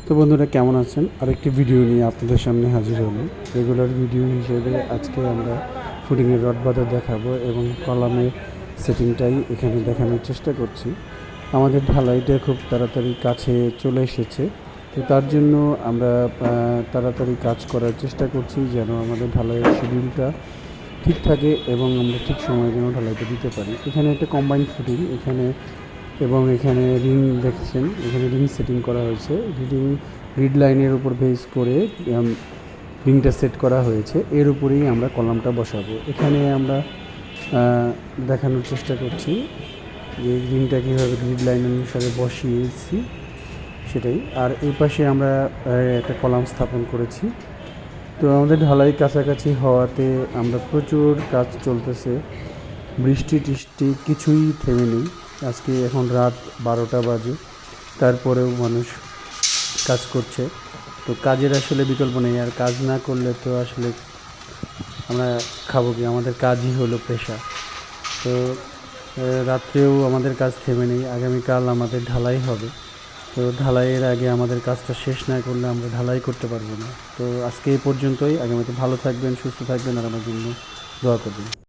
তো বন্ধুরা কেমন আছেন? আরেকটি ভিডিও নিয়ে আপনাদের সামনে হাজির হলাম। রেগুলার ভিডিও হিসেবে আজকে আমরা ফুটিংয়ের রড বাঁধা দেখাবো এবং কলামের সেটিংটাই এখানে দেখানোর চেষ্টা করছি। আমাদের ঢালাইটা খুব তাড়াতাড়ি কাছে চলে এসেছে, তো তার জন্য আমরা তাড়াতাড়ি কাজ করার চেষ্টা করছি যেন আমাদের ঢালাইয়ের শিডিউলটা ঠিক থাকে এবং আমরা ঠিক সময়ে যেন ঢালাইটা দিতে পারি। এখানে একটা কম্বাইন্ড ফুটিং এবং এখানে রিং দেখছেন, এখানে রিং সেটিং করা হয়েছে। গ্রিড লাইনের উপর বেস করে রিংটা সেট করা হয়েছে, এর উপরেই আমরা কলামটা বসাবো। এখানে আমরা দেখানোর চেষ্টা করছি যে রিংটা কীভাবে গ্রিড লাইন অনুসারে বসিয়েছি সেটাই। আর এই পাশে আমরা একটা কলাম স্থাপন করেছি। তো আমাদের ঢালাই কাছাকাছি হওয়াতে আমরা প্রচুর কাজ চলতেছে, বৃষ্টি টিষ্টি কিছুই থেমে নেই। আজকে এখন রাত 12টা বাজে, তারপরেও মানুষ কাজ করছে। তো কাজের আসলে বিকল্প নেই, আর কাজ না করলে তো আসলে আমরা খাবো কি? আমাদের কাজই হলো পেশা। তো রাত্রেও আমাদের কাজ থেমে নেই। আগামীকাল আমাদের ঢালাই হবে, তো ঢালাইয়ের আগে আমাদের কাজটা শেষ না করলে আমরা ঢালাই করতে পারবো না। তো আজকে এই পর্যন্তই। আগামীতে ভালো থাকবেন, সুস্থ থাকবেন আর আমার জন্য দোয়া করবেন।